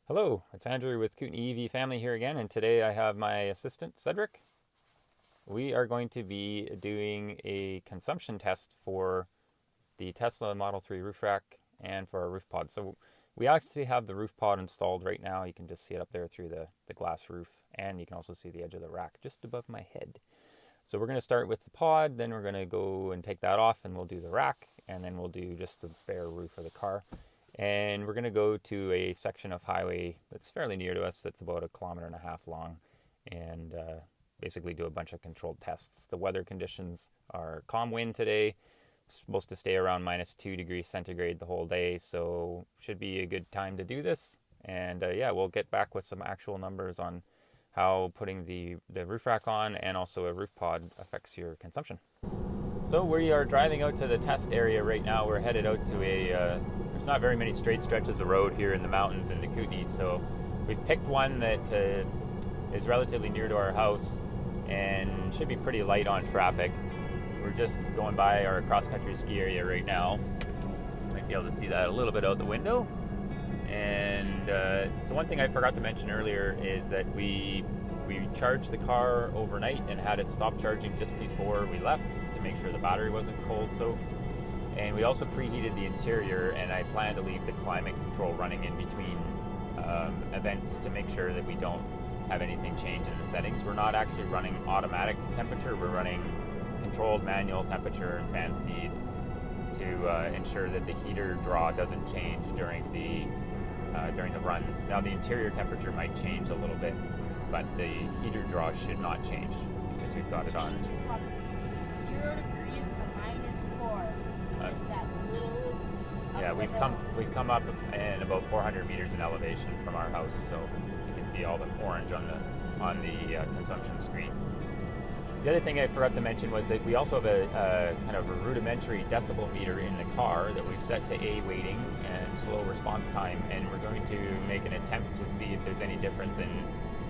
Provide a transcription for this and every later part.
Hello, it's Andrew with kootenayEVfamily here again, and today I have my assistant Cedric. We are going to be doing a consumption test for the Tesla Model 3 roof rack and for our roof pod. So we actually have the roof pod installed right now. You can just see it up there through the glass roof, and you can also see the edge of the rack just above my head. So we're going to start with the pod, then we're going to go and take that off, and we'll do the rack, and then we'll do just the bare roof of the car. And we're going to go to a section of highway that's fairly near to us, that's about 1.5 kilometers long, and basically do a bunch of controlled tests. The weather conditions are calm wind today, supposed to stay around -2 degrees centigrade the whole day, so should be a good time to do this. And yeah, we'll get back with some actual numbers on how putting the roof rack on and also a roof pod affects your consumption. So we are driving out to the test area right now. We're headed out to there's not very many straight stretches of road here in the mountains in the Kootenay, so we've picked one that is relatively near to our house and should be pretty light on traffic. We're just going by our cross-country ski area right now. You might be able to see that a little bit out the window. And so one thing I forgot to mention earlier is that we charged the car overnight and had it stop charging just before we left to make sure the battery wasn't cold soaked. And we also preheated the interior, and I plan to leave the climate control running in between events to make sure that we don't have anything change in the settings. We're not actually running automatic temperature, we're running controlled manual temperature and fan speed to ensure that the heater draw doesn't change during the runs. Now the interior temperature might change a little bit, but the heater draw should not change because we've got it on. From 0 degrees to -4. Just that little. Yeah, we've come up in about 400 meters in elevation from our house, so you can see all the orange on the consumption screen. The other thing I forgot to mention was that we also have a kind of a rudimentary decibel meter in the car that we've set to A weighting and slow response time, and we're going to make an attempt to see if there's any difference in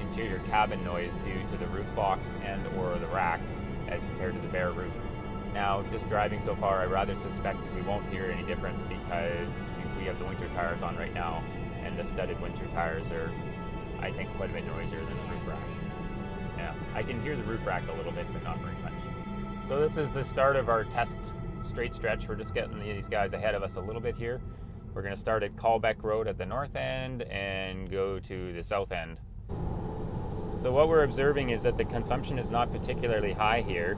interior cabin noise due to the roof box and or the rack as compared to the bare roof. Now, just driving so far, I rather suspect we won't hear any difference because we have the winter tires on right now, and the studded winter tires are, I think, quite a bit noisier than the roof rack. Yeah, I can hear the roof rack a little bit, but not very much. So this is the start of our test straight stretch. We're just getting these guys ahead of us a little bit here. We're going to start at Callbeck Road at the north end and go to the south end. So what we're observing is that the consumption is not particularly high here,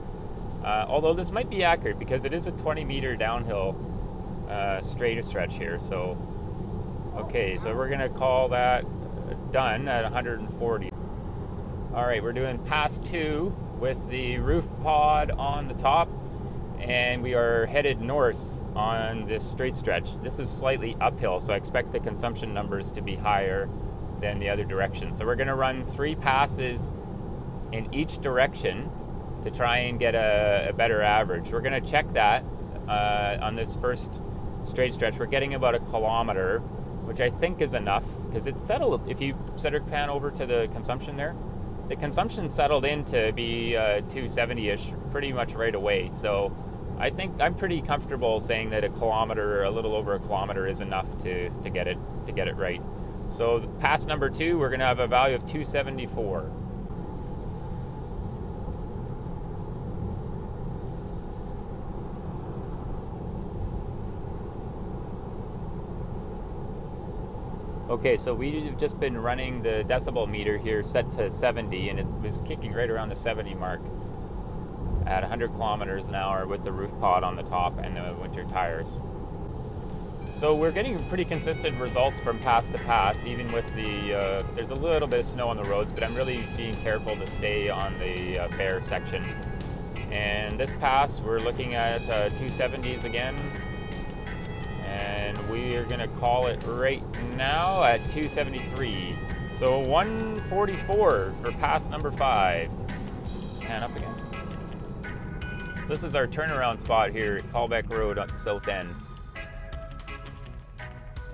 although this might be accurate because it is a 20-meter downhill straight stretch here. So, okay, so we're going to call that done at 140. All right, we're doing pass 2 with the roof pod on the top, and we are headed north on this straight stretch. This is slightly uphill, so I expect the consumption numbers to be higher than the other direction. So we're going to run 3 passes in each direction to try and get a better average. We're going to check that on this first straight stretch. We're getting about 1 kilometer, which I think is enough because it's settled. If you Cedric pan over to the consumption there, the consumption settled in to be 270-ish pretty much right away. So I think I'm pretty comfortable saying that 1 kilometer, or a little over 1 kilometer, is enough to get it right. So pass number 2, we're going to have a value of 274. Okay, so we've just been running the decibel meter here set to 70, and it was kicking right around the 70 mark at 100 kilometers an hour with the roof pod on the top and the winter tires. So we're getting pretty consistent results from pass to pass, even with the, there's a little bit of snow on the roads, but I'm really being careful to stay on the bare section. And this pass, we're looking at 270s again. And we are going to call it right now at 273. So 144 for pass number 5. And up again. So this is our turnaround spot here at Callbeck Road on the south end.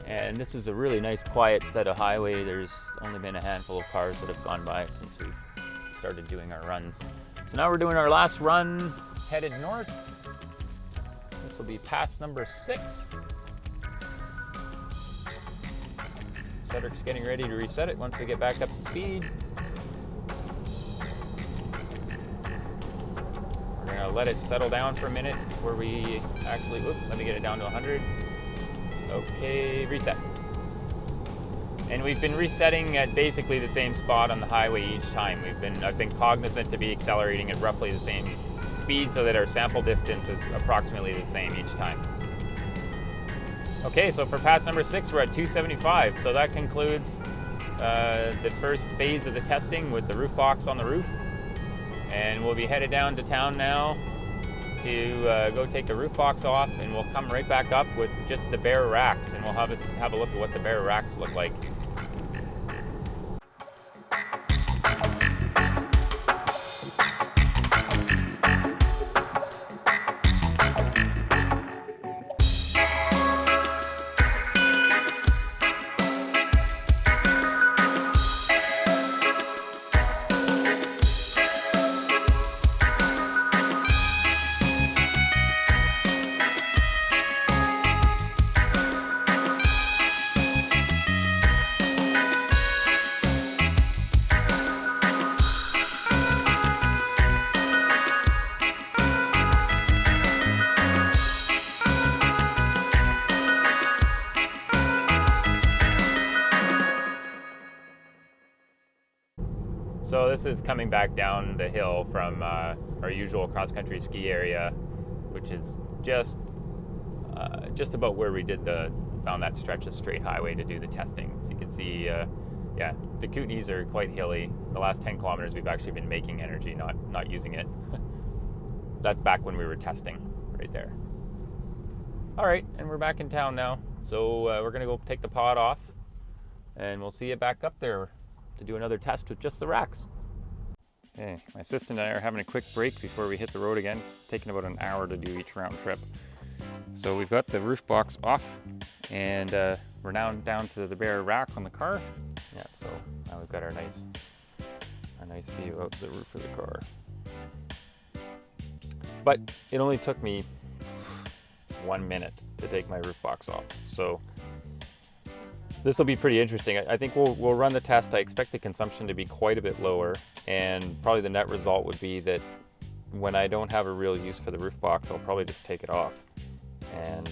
And this is a really nice quiet set of highway. There's only been a handful of cars that have gone by since we've started doing our runs. So now we're doing our last run, headed north. This will be pass number 6. Cedric's getting ready to reset it once we get back up to speed. We're gonna let it settle down for a minute before we actually, let me get it down to 100. Okay, reset. And we've been resetting at basically the same spot on the highway each time. I've been cognizant to be accelerating at roughly the same speed so that our sample distance is approximately the same each time. Okay, so for pass number 6, we're at 275. So that concludes the first phase of the testing with the roof box on the roof. And we'll be headed down to town now to go take the roof box off, and we'll come right back up with just the bare racks, and we'll have a look at what the bare racks look like. So this is coming back down the hill from our usual cross-country ski area, which is just about where we found that stretch of straight highway to do the testing. So you can see, the Kootenays are quite hilly. The last 10 kilometers we've actually been making energy, not using it. That's back when we were testing, right there. All right, and we're back in town now. So we're gonna go take the pod off, and we'll see you back up there to do another test with just the racks. Okay, my assistant and I are having a quick break before we hit the road again. It's taking about an hour to do each round trip. So we've got the roof box off, and we're now down to the bare rack on the car. Yeah, so now we've got a nice view out the roof of the car. But it only took me 1 minute to take my roof box off. So this will be pretty interesting. I think we'll run the test. I expect the consumption to be quite a bit lower, and probably the net result would be that when I don't have a real use for the roof box, I'll probably just take it off and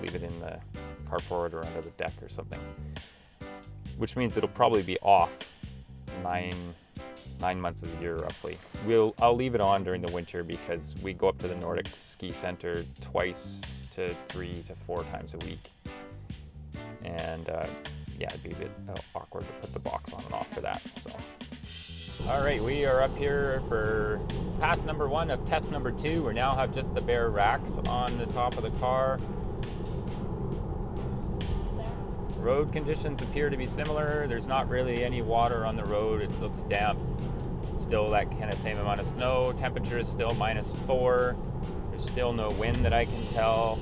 leave it in the carport or under the deck or something. Which means it'll probably be off nine months of the year roughly. I'll leave it on during the winter because we go up to the Nordic Ski Center 2 to 3 to 4 times a week. And it'd be a bit awkward to put the box on and off for that. So, all right, we are up here for pass number 1 of test number 2. We now have just the bare racks on the top of the car. Road conditions appear to be similar. There's not really any water on the road. It looks damp. Still that kind of same amount of snow. Temperature is still -4. There's still no wind that I can tell.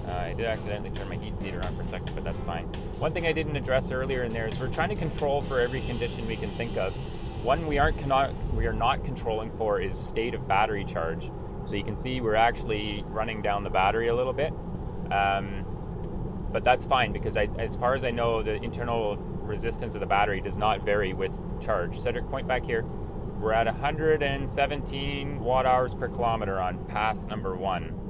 I did accidentally turn my heat seater on for a second, but that's fine. One thing I didn't address earlier in there is we're trying to control for every condition we can think of. One we are not controlling for is state of battery charge. So you can see we're actually running down the battery a little bit. But that's fine because as far as I know, the internal resistance of the battery does not vary with charge. Cedric, point back here. We're at 117 watt hours per kilometer on pass number 1.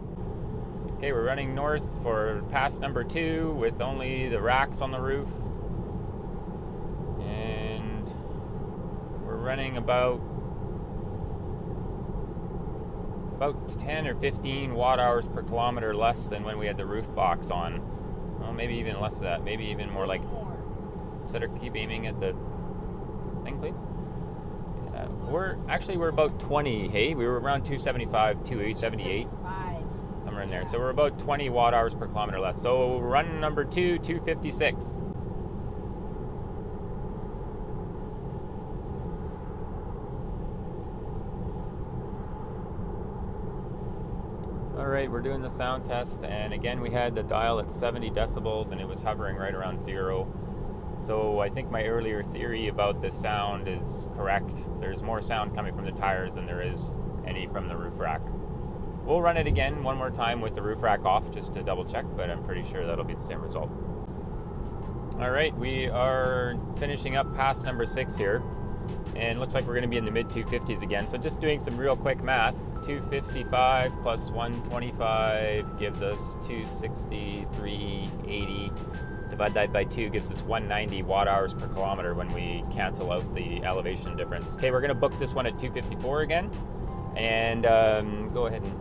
Okay, we're running north for pass number 2 with only the racks on the roof. And we're running about 10 or 15 watt hours per kilometer less than when we had the roof box on. Well, maybe even less than that. Maybe even more like... Cedric, keep aiming at the thing, please. We're about 20, hey? We were around 275, 278. Somewhere in there. So we're about 20 watt hours per kilometer less. So run number 2, 256. All right, we're doing the sound test, and again we had the dial at 70 decibels and it was hovering right around 0. So I think my earlier theory about the sound is correct. There's more sound coming from the tires than there is any from the roof rack. We'll run it again one more time with the roof rack off just to double check, but I'm pretty sure that'll be the same result. All right, we are finishing up pass number 6 here, and looks like we're going to be in the mid 250s again. So just doing some real quick math, 255 plus 125 gives us 260, 380. Divide that by 2 gives us 190 watt hours per kilometer when we cancel out the elevation difference. Okay, we're going to book this one at 254 again, and go ahead and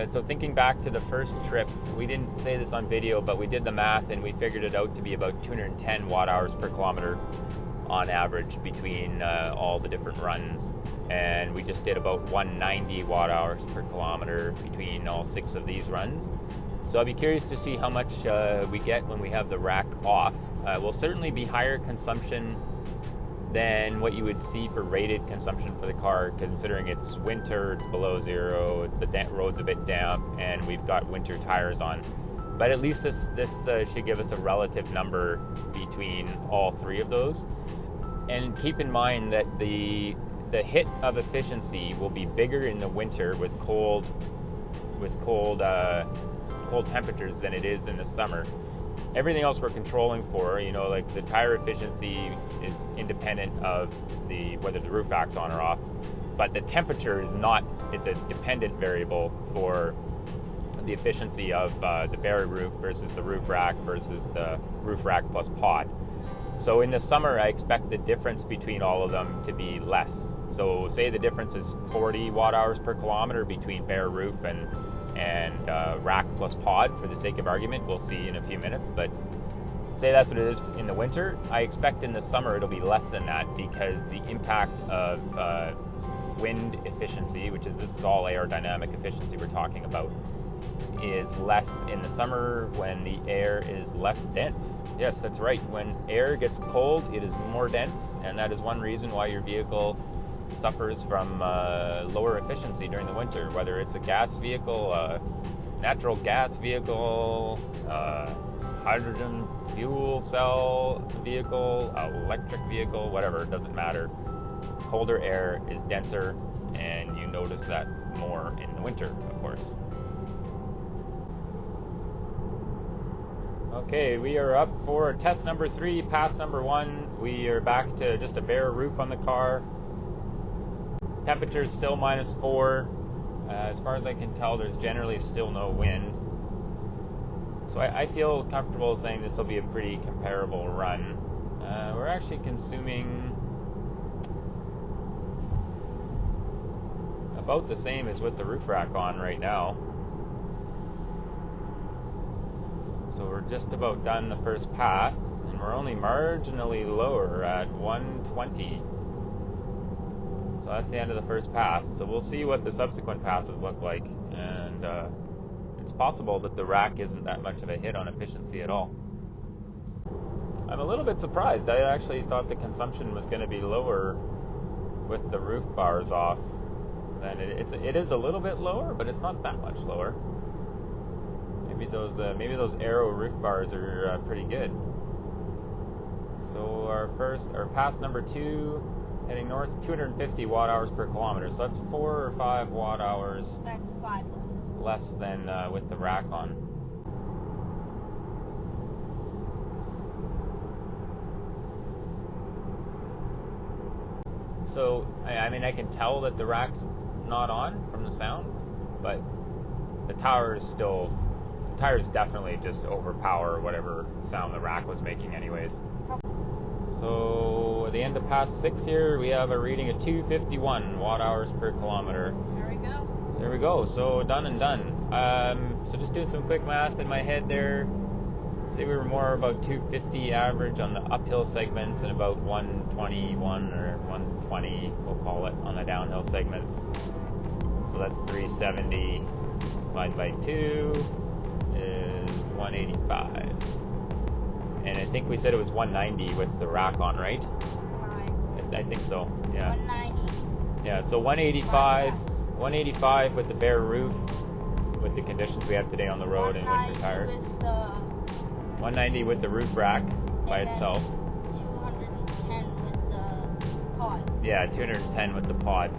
so thinking back to the first trip, we didn't say this on video, but we did the math and we figured it out to be about 210 watt hours per kilometer on average between all the different runs, and we just did about 190 watt hours per kilometer between all 6 of these runs. So I'll be curious to see how much we get when we have the rack off. Will certainly be higher consumption than what you would see for rated consumption for the car, considering it's winter, it's below 0, the road's a bit damp, and we've got winter tires on. But at least this should give us a relative number between all 3 of those. And keep in mind that the hit of efficiency will be bigger in the winter with cold temperatures than it is in the summer. Everything else we're controlling for, like the tire efficiency is independent of whether the roof rack's on or off, but the temperature is not. It's a dependent variable for the efficiency of the bare roof versus the roof rack versus the roof rack plus pod. So in the summer, I expect the difference between all of them to be less. So say the difference is 40 watt hours per kilometer between bare roof and rack plus pod, for the sake of argument. We'll see in a few minutes, but say that's what it is in the winter. I expect in the summer it'll be less than that, because the impact of wind efficiency, this is all aerodynamic efficiency we're talking about, is less in the summer when the air is less dense. Yes, that's right. When air gets cold, it is more dense, and that is one reason why your vehicle suffers from lower efficiency during the winter, whether it's a gas vehicle, a natural gas vehicle, hydrogen fuel cell vehicle, electric vehicle, whatever, it doesn't matter. Colder air is denser, and you notice that more in the winter, of course. Okay, we are up for test number 3, pass number 1. We are back to just a bare roof on the car. Temperature is still -4. As far as I can tell, there's generally still no wind. So I feel comfortable saying this will be a pretty comparable run. We're actually consuming about the same as with the roof rack on right now. So we're just about done the first pass, and we're only marginally lower at 120. So that's the end of the first pass. So we'll see what the subsequent passes look like, and it's possible that the rack isn't that much of a hit on efficiency at all. I'm a little bit surprised. I actually thought the consumption was going to be lower with the roof bars off. And it is a little bit lower, but it's not that much lower. Maybe those Aero roof bars are pretty good. So our pass number 2, heading north, 250 watt hours per kilometer. So that's 4 or 5 watt hours. That's 5 less than with the rack on. So I mean, I can tell that the rack's not on from the sound, but the tires definitely just overpower whatever sound the rack was making anyways. So at the end of pass 6 here, we have a reading of 251 watt hours per kilometer. There we go. So done and done. So just doing some quick math in my head there. Say we were more about 250 average on the uphill segments and about 121 or 120, we'll call it, on the downhill segments. So that's 370 divided by 2 is 185. And I think we said it was 190 with the rack on, right? I think so, yeah. 190. Yeah, so 185 with the bare roof, with the conditions we have today on the road and winter tires. 190 with the roof rack by itself. 210 with the pod. Yeah, 210 with the pod.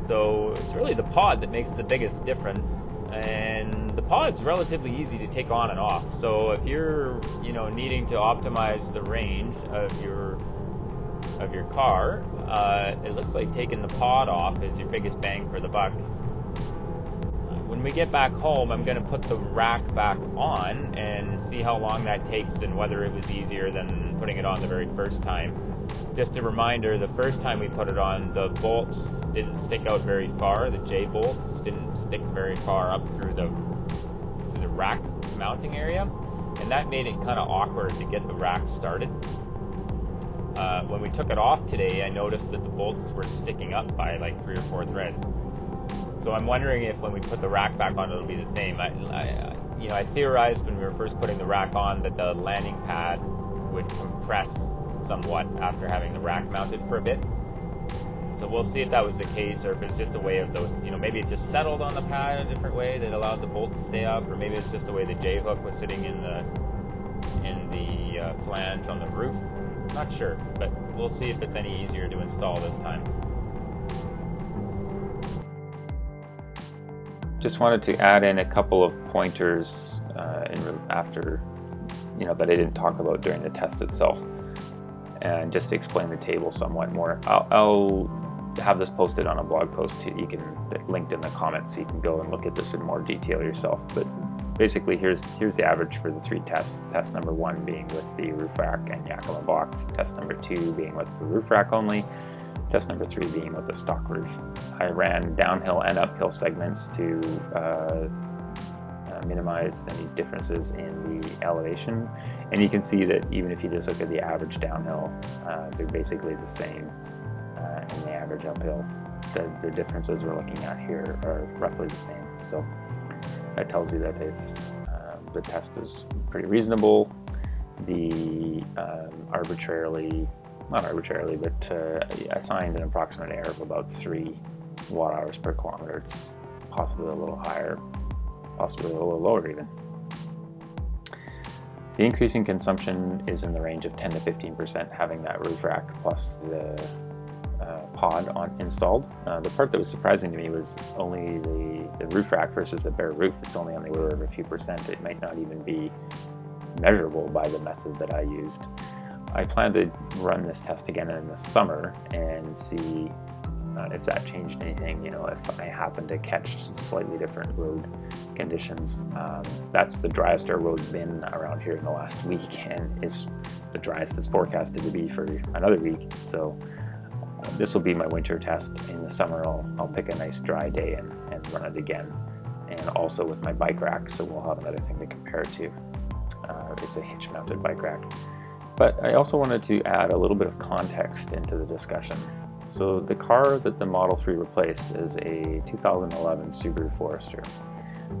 So it's really the pod that makes the biggest difference. and the pod's relatively easy to take on and off. So if you're, needing to optimize the range of your car, it looks like taking the pod off is your biggest bang for the buck. When we get back home, I'm going to put the rack back on and see how long that takes and whether it was easier than putting it on the very first time. Just a reminder, the first time we put it on, the bolts didn't stick out very far. The J bolts didn't stick very far up through the rack mounting area, and that made it kind of awkward to get the rack started. When we took it off today, I noticed that the bolts were sticking up by like 3 or 4 threads. So I'm wondering if when we put the rack back on, it'll be the same. I theorized when we were first putting the rack on that the landing pad would compress somewhat after having the rack mounted for a bit. So we'll see if that was the case, or if it's just a way of maybe it just settled on the pad a different way that allowed the bolt to stay up, or maybe it's just the way the J hook was sitting in the flange on the roof. Not sure, but we'll see if it's any easier to install this time. Just wanted to add in a couple of pointers after, that I didn't talk about during the test itself, and just to explain the table somewhat more. I'll have this posted on a blog post you can linked in the comments, so you can go and look at this in more detail yourself. But basically, here's the average for the 3 tests. Test number 1 being with the roof rack and Yakima box. Test number 2 being with the roof rack only. Test number 3 being with the stock roof. I ran downhill and uphill segments to minimize any differences in the elevation, and you can see that even if you just look at the average downhill, they're basically the same in the average uphill. The differences we're looking at here are roughly the same, so that tells you that it's the test was pretty reasonable. The not arbitrarily, but assigned an approximate error of about 3 watt-hours per kilometer. It's possibly a little higher, possibly a little lower even. The increasing consumption is in the range of 10 to 15% having that roof rack plus the pod installed. The part that was surprising to me was only the roof rack versus a bare roof. It's only on the order of a few percent. It might not even be measurable by the method that I used. I plan to run this test again in the summer and see if that changed anything. If I happen to catch slightly different road conditions. That's the driest our road's been around here in the last week, and is the driest it's forecasted to be for another week. So this will be my winter test. In the summer, I'll pick a nice dry day and run it again, and also with my bike rack, so we'll have another thing to compare it to. It's a hitch-mounted bike rack. But I also wanted to add a little bit of context into the discussion. So the car that the Model 3 replaced is a 2011 Subaru Forester.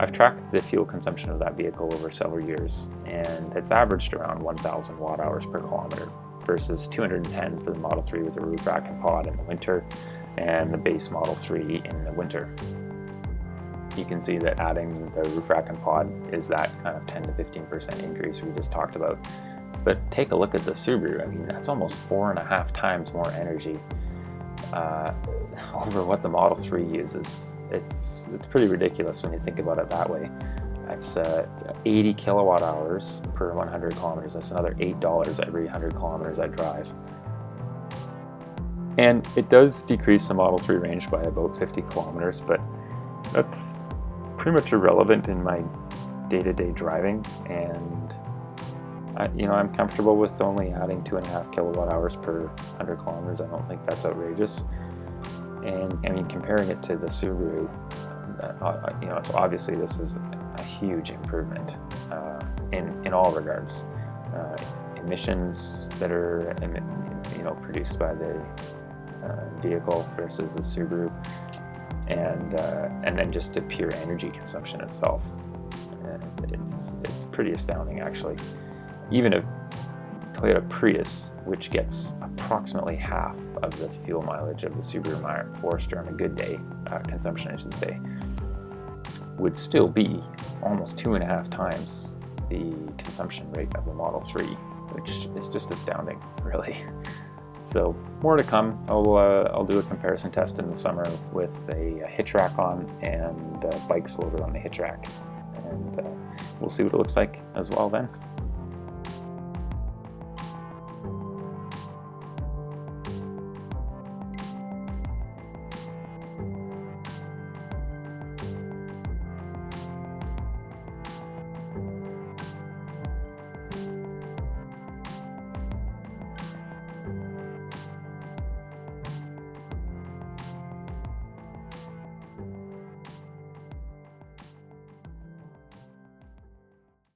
I've tracked the fuel consumption of that vehicle over several years, and it's averaged around 1,000 watt-hours per kilometer versus 210 for the Model 3 with the roof rack and pod in the winter, and the base Model 3 in the winter. You can see that adding the roof rack and pod is that kind of 10 to 15% increase we just talked about. But take a look at the Subaru. I mean, that's almost 4.5 times more energy over what the Model 3 uses. It's pretty ridiculous when you think about it that way. That's 80 kilowatt hours per 100 kilometers. That's another $8 every 100 kilometers I drive. And it does decrease the Model 3 range by about 50 kilometers, but that's pretty much irrelevant in my day-to-day driving, and I'm comfortable with only adding 2.5 kilowatt hours per 100 kilometers. I don't think that's outrageous. And I mean, comparing it to the Subaru, it's obviously this is a huge improvement in all regards. Emissions that are produced by the vehicle versus the Subaru, and then just the pure energy consumption itself. It's pretty astounding, actually. Even a Toyota Prius, which gets approximately half of the fuel mileage of the Subaru Forester on a good day, consumption I should say, would still be almost 2.5 times the consumption rate of the Model 3, which is just astounding, really. So more to come. I'll do a comparison test in the summer with a hitch rack on and bikes loaded on the hitch rack, and we'll see what it looks like as well then.